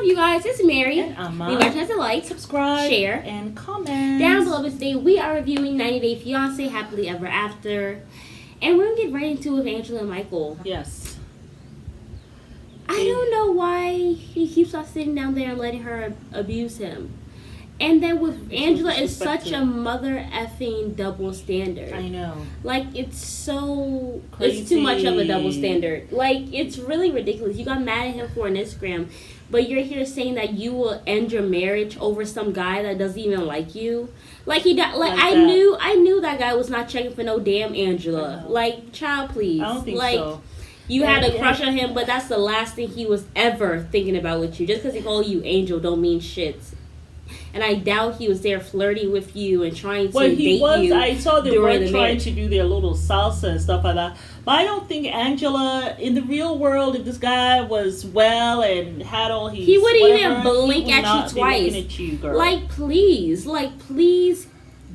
you guys? It's Mary. And Amma. You guys have to like, subscribe, share, and comment. Down below this day, we are reviewing 90 Day Fiance, Happily Ever After. And we're going to get right into it with Angela and Michael. Yes. I don't know why he keeps on sitting down there and letting her abuse him. And then with Angela, it's such a mother effing double standard. I know. Like, it's so... Crazy. It's too much of a double standard. Like, it's really ridiculous. You got mad at him for an Instagram, but you're here saying that you will end your marriage over some guy that doesn't even like you. Like, I knew that guy was not checking for no damn Angela. Like, child, please. I don't think like, so. You had a crush on him, but that's the last thing he was ever thinking about with you. Just because he called you Angel don't mean shit. And I doubt he was there flirting with you and trying to date you. I saw they were trying to do their little salsa and stuff like that. But I don't think Angela, in the real world, if this guy was well and had all his... He wouldn't even blink at you twice. At you, girl. Like, please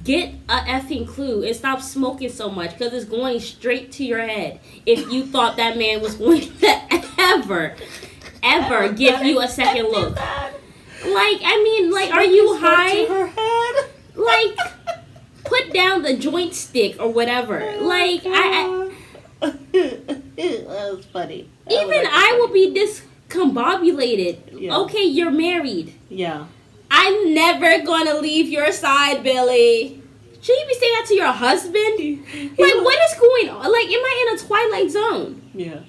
get a effing clue and stop smoking so much, because it's going straight to your head if you thought that man was going to ever give you a second look. Like, I mean, like, are you high? To her head. Like, put down the joint stick or whatever. Like, that was funny. I will be discombobulated. Yeah. Okay, you're married. Yeah. I'm never gonna leave your side, Billy. Should you be saying that to your husband? Like, what is going on? Like, am I in a Twilight Zone? Yeah.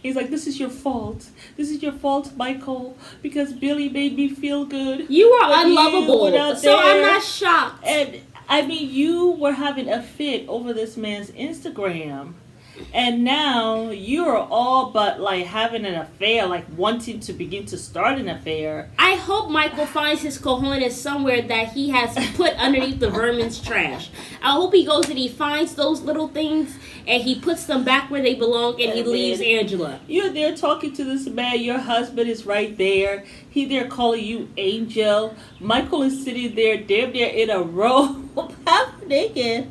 He's like, this is your fault. This is your fault, Michael, because Billy made me feel good. You are unlovable, so I'm not shocked. And, I mean, you were having a fit over this man's Instagram. And now you're all but, like, having an affair, like, wanting to begin to start an affair. I hope Michael finds his cojones somewhere that he has put underneath the vermin's trash. I hope he goes and he finds those little things and he puts them back where they belong and he leaves Angela. You're there talking to this man. Your husband is right there. He there calling you Angel. Michael is sitting there damn near in a robe, half naked.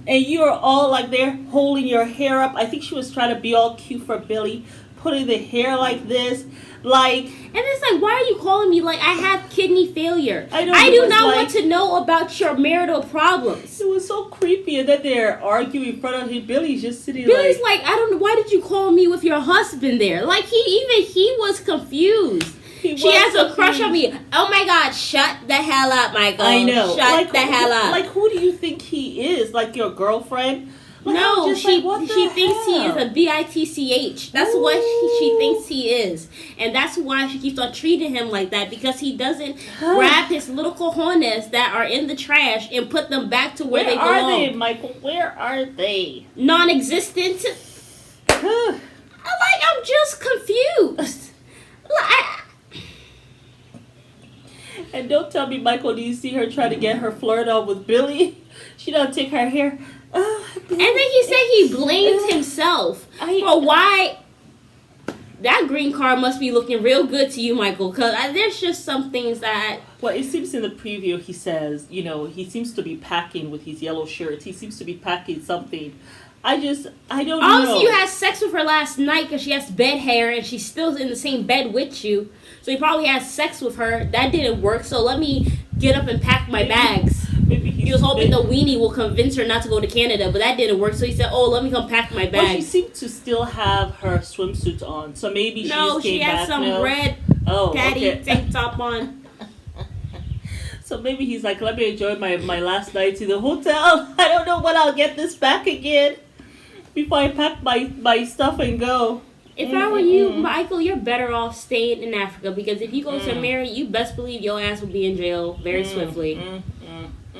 And you're all like there holding your hair up. I think she was trying to be all cute for Billy, putting the hair like this. Like, and it's like, why are you calling me like I have kidney failure? I do not want to know about your marital problems. It was so creepy, and then they're arguing in front of him. Billy's just sitting Billy's like, I don't know, why did you call me with your husband there? Like, he was confused. She has a crush on me. Oh my God, shut the hell up, Michael. I know. Shut the hell up. Like, who do you think he is? Like, your girlfriend? Like, no, she thinks he is a bitch. That's what she thinks he is. And that's why she keeps on treating him like that, because he doesn't grab his little cojones that are in the trash and put them back to where they belong. Where are they, Michael? Where are they? Non-existent. I'm just confused. And don't tell me, Michael, do you see her try to get her flirt on with Billy? She don't take her hair. And then he said he blamed himself for why that green card must be looking real good to you, Michael. Because there's just some things that... Well, it seems in the preview he says, you know, he seems to be packing with his yellow shirts. He seems to be packing something. I don't know. Obviously, you had sex with her last night because she has bed hair and she's still in the same bed with you. So he probably had sex with her. That didn't work. So let me get up and pack my bags. Maybe he was hoping the weenie will convince her not to go to Canada, but that didn't work. So he said, "Oh, let me come pack my bags." Well, she seemed to still have her swimsuit on, so maybe she just came had back some now. red tank top on. So maybe he's like, "Let me enjoy my last night in the hotel. I don't know when I'll get this back again before I pack my stuff and go." If I were you, Michael, you're better off staying in Africa, because if you go to marry, you best believe your ass will be in jail very swiftly.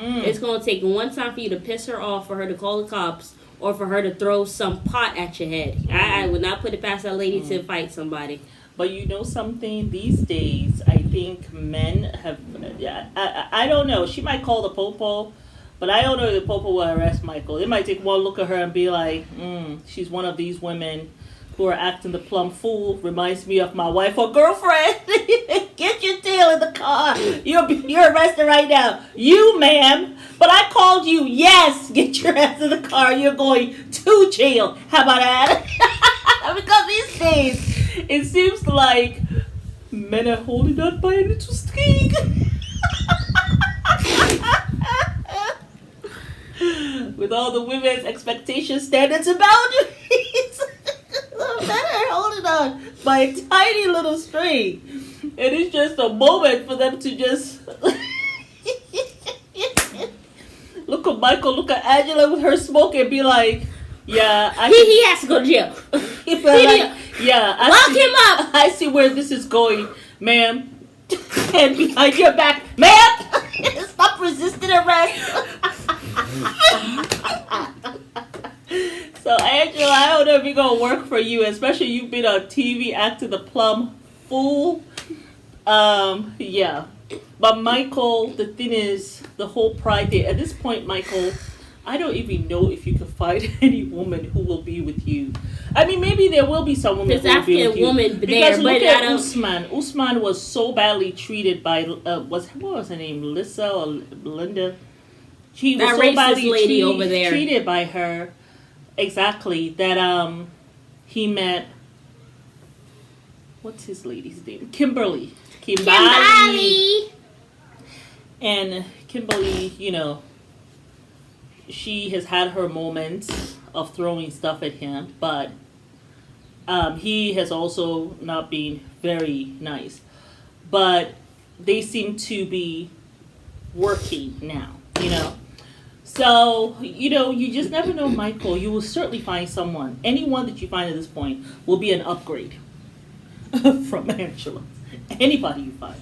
It's going to take one time for you to piss her off, for her to call the cops, or for her to throw some pot at your head. I would not put it past that lady to fight somebody. But you know something? These days, I think men have... I don't know. She might call the popo, but I don't know if the popo will arrest Michael. They might take one look at her and be like, she's one of these women who are acting the plumb fool. Reminds me of my wife or girlfriend. Get your tail in the car. You're arrested right now. You, ma'am. But I called you. Yes. Get your ass in the car. You're going to jail. How about that? Because these days, it seems like Men are holding on by a little string. With all the women's expectations, standards, and boundaries. Men are holding on by a tiny little string. It is just a moment for them to just look at Michael, look at Angela with her smoke and be like, yeah, he has to go to jail. Lock him up. I see where this is going, ma'am. And behind your back, ma'am. Stop resisting arrest. So Angela, I don't know if it's gonna work for you, especially you've been on TV acting the plum fool. Yeah. But Michael, the thing is, the whole pride thing. At this point, Michael, I don't even know if you can find any woman who will be with you. I mean, maybe there will be some woman who will be with you. Woman because there, look but at Usman. Usman was so badly treated by what was her name, Lisa or Linda? She was so badly over there treated by her. Exactly, that he met, what's his lady's name? Kimberly. And Kimberly, you know, she has had her moments of throwing stuff at him, but he has also not been very nice. But they seem to be working now, you know. So, you know, you just never know, Michael. You will certainly find someone. Anyone that you find at this point will be an upgrade from Angela. Anybody you find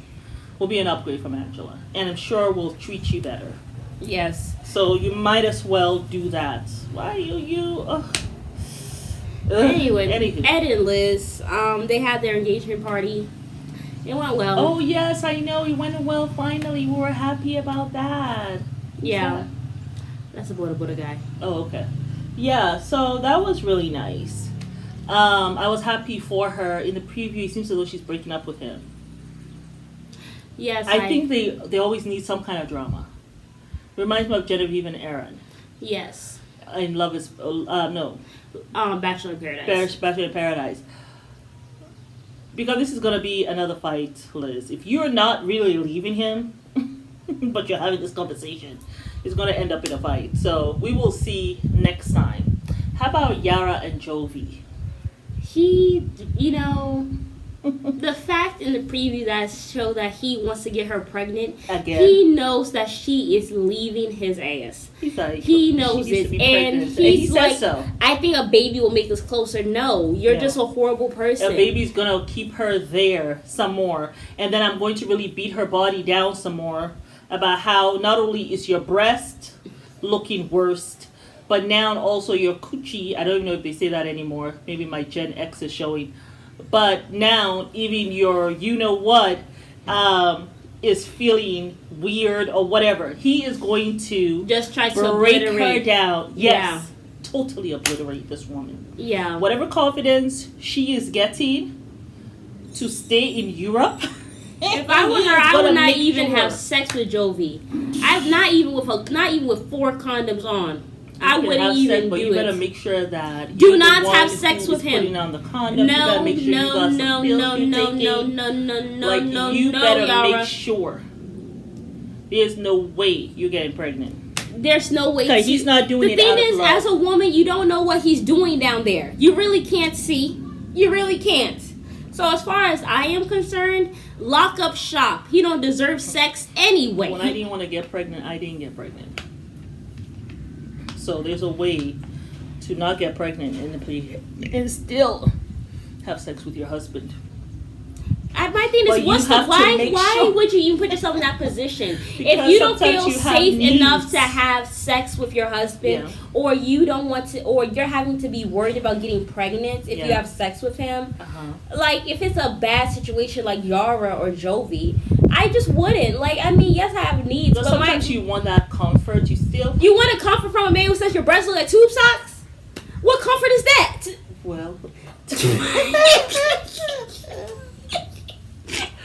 will be an upgrade from Angela. And I'm sure will treat you better. Yes. So you might as well do that. Why you Anyway, anywho. Ed and Liz, they had their engagement party. It went well. Oh, yes, I know. It went well finally. We were happy about that. Yeah. That's a Buddha guy. Oh, okay. Yeah, so that was really nice. I was happy for her. In the preview, it seems as though she's breaking up with him. Yes, I think they always need some kind of drama. Reminds me of Genevieve and Aaron. Yes. In Love is... no. Bachelor in Paradise. Bachelor in Paradise. Because this is going to be another fight, Liz. If you're not really leaving him, but you're having this conversation, it's going to end up in a fight. So we will see next time. How about Yara and Jovi? He, you know, the fact in the preview that show that he wants to get her pregnant, again, he knows that she is leaving his ass. He knows it, and he's like, so. I think a baby will make us closer. No, you're just a horrible person. A baby's gonna keep her there some more, and then I'm going to really beat her body down some more about how not only is your breast looking worst, but now also your coochie. I don't even know if they say that anymore. Maybe my Gen X is showing. But now, even your you-know-what is feeling weird or whatever. He is going to just try to break obliterate her down. Yes, totally obliterate this woman. Yeah. Whatever confidence she is getting to stay in Europe. If I were her, I would not even have sex with Jovi. I'm not even with 4 condoms on. I wouldn't even do it. But you better make sure that do not have sex with him. On the condom. No, make sure no, no. You better make sure. There's no way you're getting pregnant. There's no way. He's not doing it. The thing is, as a woman, you don't know what he's doing down there. You really can't see. You really can't. So as far as I am concerned, lock up shop. He don't deserve sex anyway. When I didn't want to get pregnant, I didn't get pregnant. So there's a way to not get pregnant and still have sex with your husband. My thing is, why would you even put yourself in that position? If you don't feel safe enough to have sex with your husband, or you don't want to, or you're having to be worried about getting pregnant if you have sex with him, like if it's a bad situation like Yara or Jovi, I just wouldn't. Like, I mean, yes, I have needs, but sometimes you want that comfort. You want a comfort from a man who says your breasts look like tube socks? What comfort is that? Well.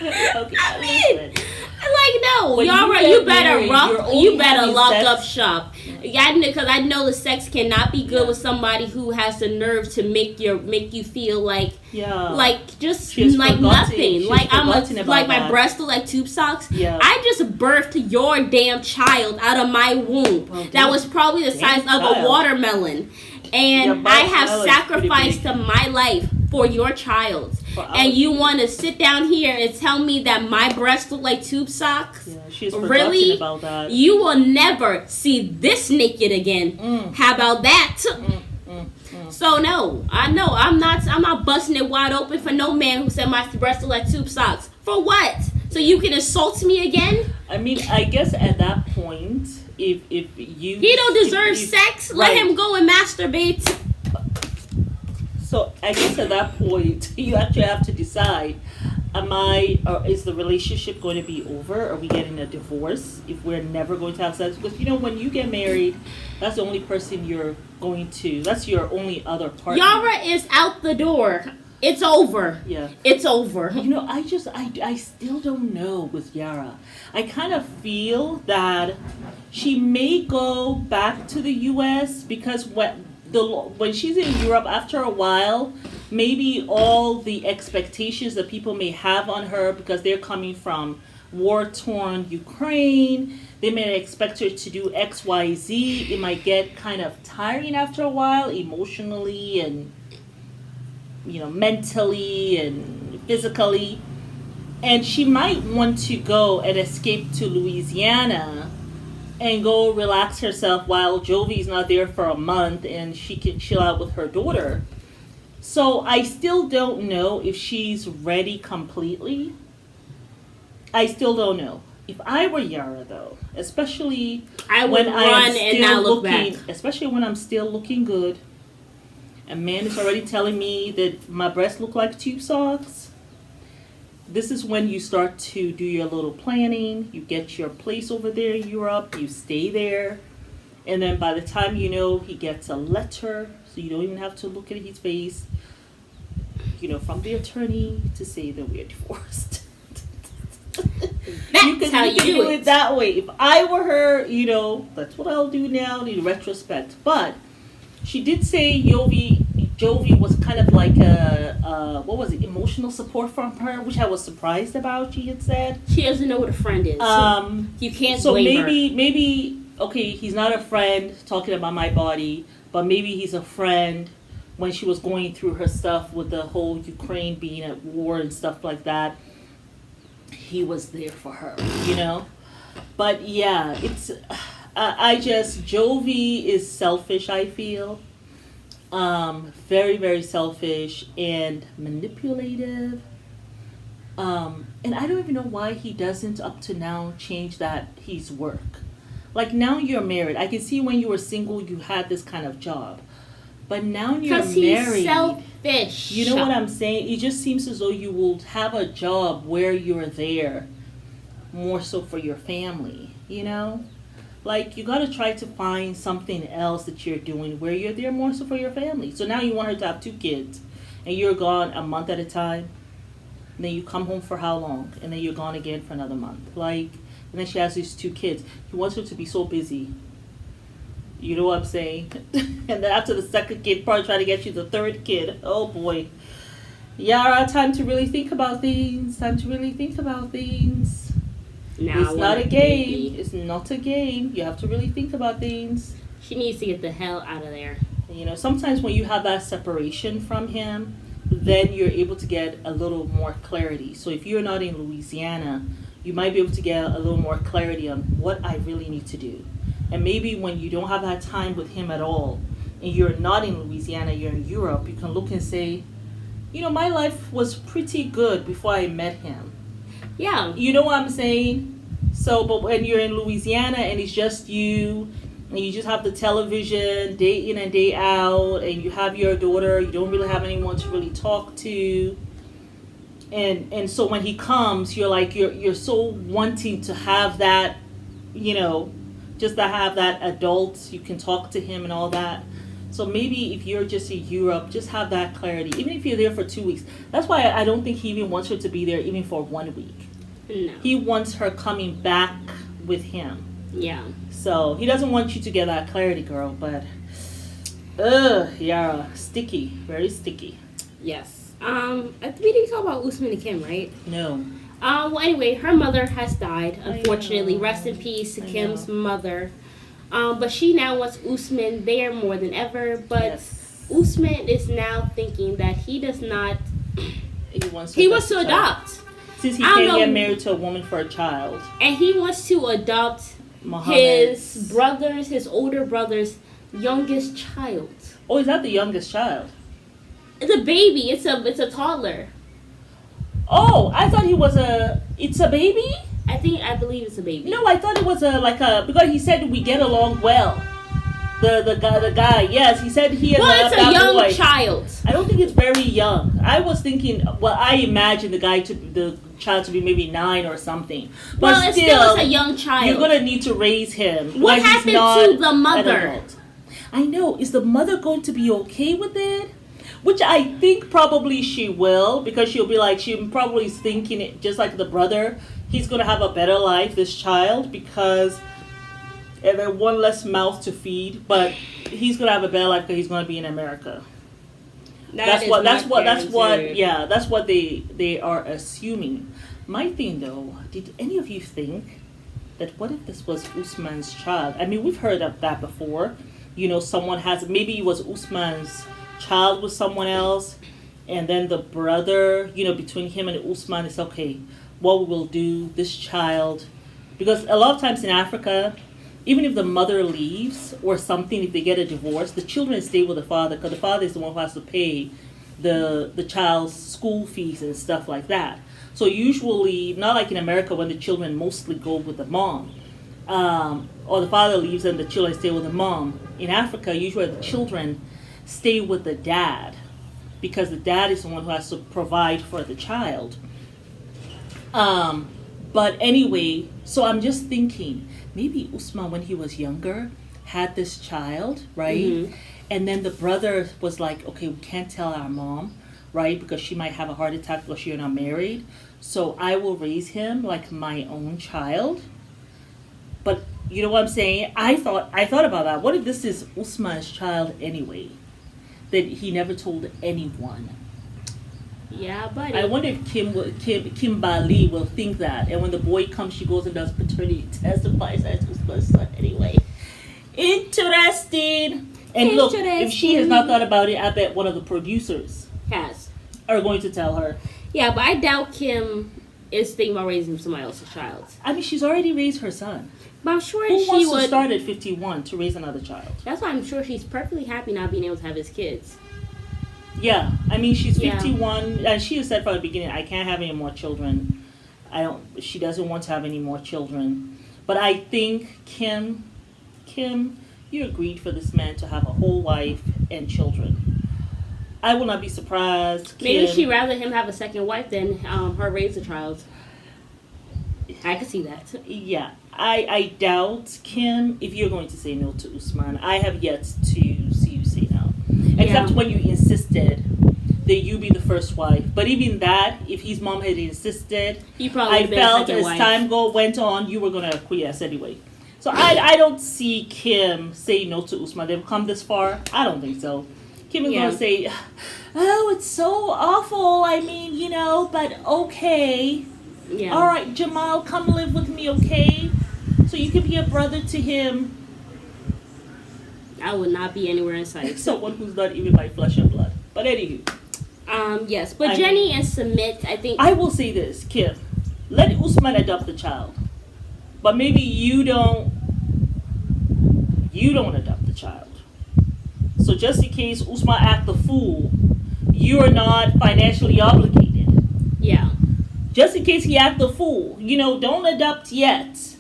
Okay, I mean, like, no, No, when y'all right. get You better married, you better having lock sex- up shop. Yeah, because I know the sex cannot be good Yeah. with somebody who has the nerve to make you feel like just She has like forgotten- nothing. she Like has I'm forgotten about like my that. breasts look like tube socks. Yeah. I just birthed your damn child out of my womb. Well, that was probably the size of child. a watermelon. And Yeah, I have that was pretty sacrificed big. to my life for your child. And you want to sit down here and tell me that my breasts look like tube socks? Yeah, she's forgotten Really? about that. You will never see this naked again. How about that? So no, I know I'm not busting it wide open for no man who said my breasts look like tube socks. For what? So you can insult me again? I mean, I guess at that point, if you He don't deserve sex. Let him go and masturbate. So I guess at that point, you actually have to decide: is the relationship going to be over? Are we getting a divorce if we're never going to have sex? Because when you get married, that's the only person you're going to. That's your only other partner. Yara is out the door. It's over. Yeah. It's over. I still don't know with Yara. I kind of feel that she may go back to the U.S. because when she's in Europe, after a while, maybe all the expectations that people may have on her because they're coming from war-torn Ukraine, they may expect her to do X, Y, Z. It might get kind of tiring after a while, emotionally and mentally and physically. And she might want to go and escape to Louisiana and go relax herself while Jovi's not there for a month and she can chill out with her daughter. So I still don't know if she's ready completely. I still don't know. If I were Yara, though, especially I would run and not look back. Especially when I'm still looking good, a man is already telling me that my breasts look like tube socks. This is when you start to do your little planning. You get your place over there in Europe. You stay there. And then by the time he gets a letter, so you don't even have to look at his face, from the attorney to say that we are divorced. That's how you do it that way. If I were her, that's what I'll do now in retrospect. But she did say Jovi was kind of like emotional support from her, which I was surprised about. She had said she doesn't know what a friend is. You can't so blame her. maybe okay, he's not a friend talking about my body, but maybe he's a friend when she was going through her stuff with the whole Ukraine being at war and stuff like that. He was there for her, But yeah, it's Jovi is selfish, I feel. Very, very selfish and manipulative. And I don't even know why he doesn't up to now change his work. Like now you're married. I can see when you were single you had this kind of job. But now you're married. Because he's selfish. You know what I'm saying? It just seems as though you will have a job where you're there more so for your family, Like, you got to try to find something else that you're doing where you're there more so for your family. So now you want her to have 2 kids, and you're gone a month at a time. And then you come home for how long? And then you're gone again for another month. And then she has these 2 kids. He wants her to be so busy. You know what I'm saying? And then after the 2nd kid, probably try to get you the 3rd kid. Oh, boy. Yara, time to really think about things. It's not a game. It's not a game. You have to really think about things. She needs to get the hell out of there. Sometimes when you have that separation from him, then you're able to get a little more clarity. So if you're not in Louisiana, you might be able to get a little more clarity on what I really need to do. And maybe when you don't have that time with him at all, and you're not in Louisiana, you're in Europe, you can look and say, my life was pretty good before I met him. Yeah. You know what I'm saying? So, but when you're in Louisiana and it's just you, and you just have the television day in and day out, and you have your daughter, you don't really have anyone to really talk to. And so when he comes, you're so wanting to have that, just to have that adult, you can talk to him and all that. So maybe if you're just in Europe, just have that clarity. Even if you're there for 2 weeks. That's why I don't think he even wants her to be there even for 1 week. No. He wants her coming back with him. Yeah. So he doesn't want you to get that clarity, girl. But, yeah, sticky, very sticky. Yes. We didn't talk about Usman and Kim, right? No. Well, anyway, her mother has died. Unfortunately, I know. rest in peace to I Kim's know. mother. But she now wants Usman there more than ever. But Yes. Usman is now thinking that he does not. He wants to child. adopt, Since he I don't can't get know. married to a woman for a child. and he wants to adopt Muhammad's. his older brother's youngest child. Oh, is that the youngest child? It's a baby. It's a toddler. Oh, I thought it's a baby? I believe it's a baby. No, I thought it was because he said we get along well. The guy, yes, he said he and Well, it's that a young boy. child. I don't think it's very young. I was thinking, well, I imagine the child to be maybe 9 or something. But Well, it's still a young child. You're gonna need to raise him. What like he's happened not to the an mother? adult. I know. Is the mother going to be okay with it? Which I think probably she will, because she'll be like, she probably is thinking it just like the brother. He's gonna have a better life, this child, because and then one less mouth to feed. But he's gonna have a better life because he's gonna be in America. That's what they are assuming. My thing though, did any of you think that what if this was Usman's child? I mean, we've heard of that before. You know, maybe it was Usman's child with someone else, and then the brother, between him and Usman, it's okay, what we will do, this child, because a lot of times in Africa, even if the mother leaves or something, if they get a divorce, the children stay with the father, because the father is the one who has to pay the child's school fees and stuff like that. So usually, not like in America when the children mostly go with the mom, or the father leaves and the children stay with the mom. In Africa, usually the children stay with the dad, because the dad is the one who has to provide for the child. But anyway, so I'm just thinking, maybe Usman, when he was younger, had this child, right? Mm-hmm. And then the brother was like, okay, we can't tell our mom, right? Because she might have a heart attack because you're not married. So I will raise him like my own child. But you know what I'm saying? I thought about that. What if this is Usman's child anyway? That he never told anyone. Yeah, buddy. I wonder if Kim Bali will think that, and when the boy comes, she goes and does paternity testifies as Usman's son anyway. Interesting. And look, if she has not thought about it, I bet one of the producers are going to tell her. Yeah, but I doubt Kim is thinking about raising somebody else's child. I mean, she's already raised her son. But I'm sure Who she wants would to start at 51 to raise another child? That's why I'm sure she's perfectly happy not being able to have his kids. Yeah, I mean, she's 51, and she has said from the beginning, I can't have any more children. She doesn't want to have any more children. But I think Kim, you agreed for this man to have a whole wife and children. I will not be surprised. Maybe she'd rather him have a second wife than her raise a child. I could see that. Yeah, I doubt, Kim, if you're going to say no to Usman. I have yet to see you say no. Except when you insisted that you be the first wife. But even that, if his mom had insisted, I felt as time went on, you were going to acquiesce anyway. So I don't see Kim say no to Usman. They've come this far. I don't think so. Kim is going to say, oh, it's so awful. I mean, but okay. Yeah. All right, Jamal, come live with me, okay? So you can be a brother to him. I would not be anywhere in sight. Someone who's not even by flesh and blood. But anywho. Yes. But Jenny and Sumit, I think... I will say this, Kim. Let Usman adopt the child. But maybe you don't adopt the child. So just in case Usman act the fool, you are not financially obligated. Yeah. Just in case he act the fool. Don't adopt yet.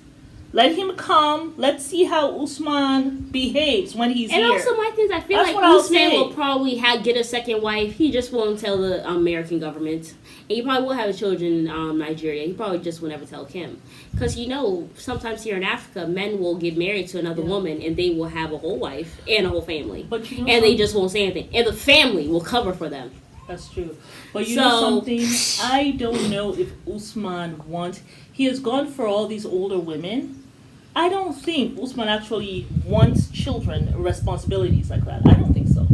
Let him come. Let's see how Usman behaves when he's here. And also, my thing is, I feel like Usman will probably get a second wife. He just won't tell the American government. And he probably will have his children in Nigeria. He probably just will never tell Kim. Because, sometimes here in Africa, men will get married to another woman and they will have a whole wife and a whole family. But and they just won't say anything. And the family will cover for them. That's true. But you know something? I don't know if Usman wants... He has gone for all these older women. I don't think Usman actually wants children responsibilities like that. I don't think so.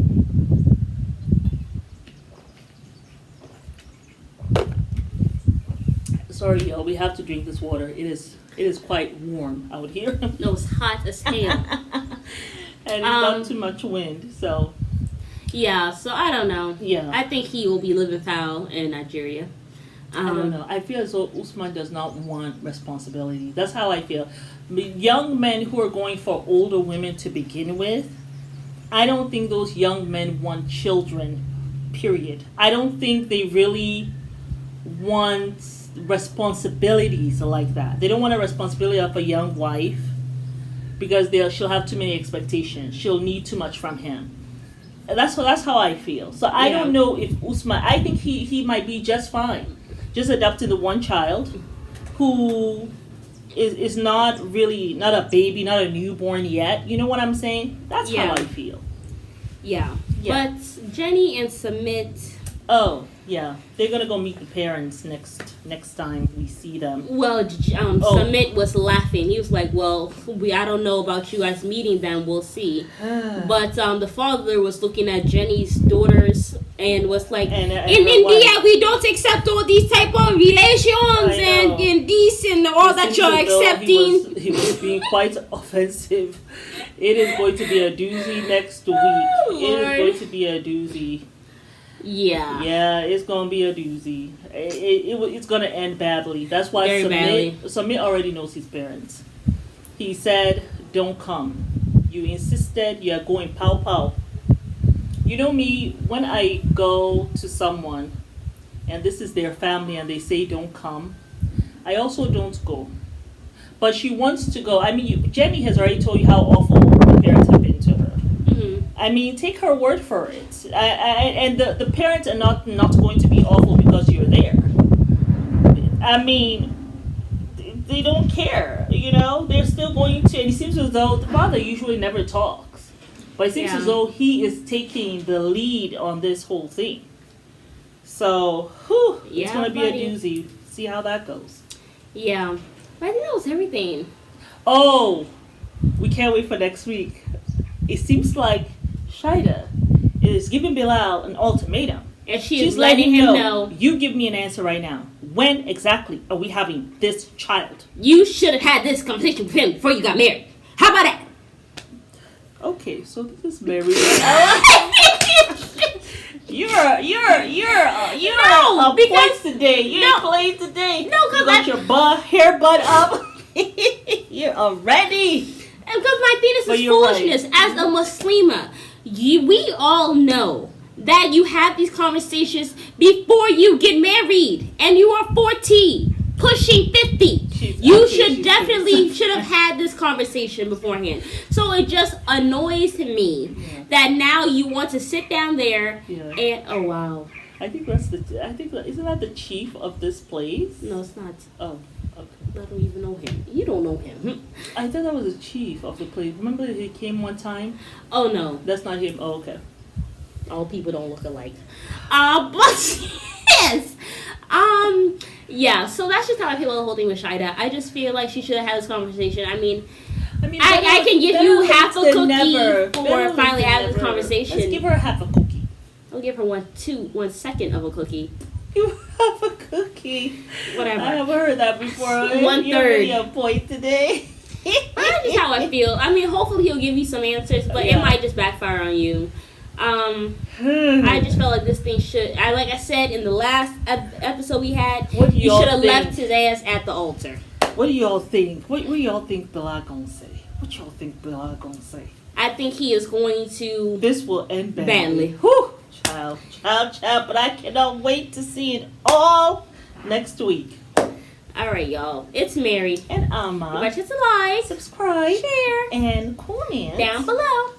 Sorry, y'all. We have to drink this water. It is quite warm out here. No, it's hot as hell. And it's not too much wind, so... Yeah, so I don't know. Yeah. I think he will be living foul in Nigeria. I don't know. I feel as though Usman does not want responsibility. That's how I feel. Young men who are going for older women to begin with, I don't think those young men want children, period. I don't think they really want responsibilities like that. They don't want a responsibility of a young wife because she'll have too many expectations. She'll need too much from him. That's how I feel. So I don't know if Usman... I think he might be just fine. Just adopting the one child who is not a baby, not a newborn yet. You know what I'm saying? That's how I feel. Yeah. But Jenny and Sumit... Oh, yeah. They're going to go meet the parents next time we see them. Well, Sumit was laughing. He was like, well, I don't know about you guys meeting them. We'll see. But the father was looking at Jenny's daughters and was like, in India, we don't accept all these type of relations and this and all that you're accepting. He was being quite offensive. It is going to be a doozy next week. It is going to be a doozy. Yeah, it's gonna be a doozy. It's gonna end badly. That's why Sumit already knows his parents. He said, "Don't come." You insisted. You are going pow pow. You know me. When I go to someone, and this is their family, and they say don't come, I also don't go. But she wants to go. I mean, Jenny has already told you how awful the parents have been to her. I mean, take her word for it. And the parents are not going to be awful because you're there. I mean, they don't care, you know? They're still going to... And it seems as though the father usually never talks. But it seems as though he is taking the lead on this whole thing. So, it's going to be a doozy. See how that goes. Yeah. But I think that was everything. Oh, we can't wait for next week. It seems like Shida is giving Bilal an ultimatum. And she's letting him know. You give me an answer right now. When exactly are we having this child? You should have had this conversation with him before you got married. How about that? Okay, so this is married. You're point today. You ain't played today. No, because you got your hair bun up. You're already. Because my thing is foolishness. Right. As a Muslima, we all know that you have these conversations before you get married. And you are 40, pushing 50. You should have had this conversation beforehand. So it just annoys me that now you want to sit down there and... Oh, wow. isn't that the chief of this place? No, it's not. Oh, okay. I don't even know him. You don't know him. I thought that was the chief of the place. Remember he came one time? Oh, no. That's not him. Oh, okay. All people don't look alike. But yes. Yeah, so that's just how I feel about the whole thing with Shida. I just feel like she should have had this conversation. I mean, I can give you half a cookie for finally having this conversation. Let's give her half a cookie. I'll give her 1 second of a cookie. You have a cookie. Whatever. I haven't heard that before. 1/3. You're really on point today. That's just how I feel. I mean, hopefully he'll give you some answers, but it might just backfire on you. I just felt like this thing like I said in the last episode we had, you should have left his ass at the altar. What do y'all think? What do y'all think Bilal gonna say? What y'all think Bilal gonna say? I think he is going to... This will end badly. Whew. Child. But I cannot wait to see it all next week. Alright, y'all. It's Mary. And Amma. Remember to like, subscribe, share, and comment down below.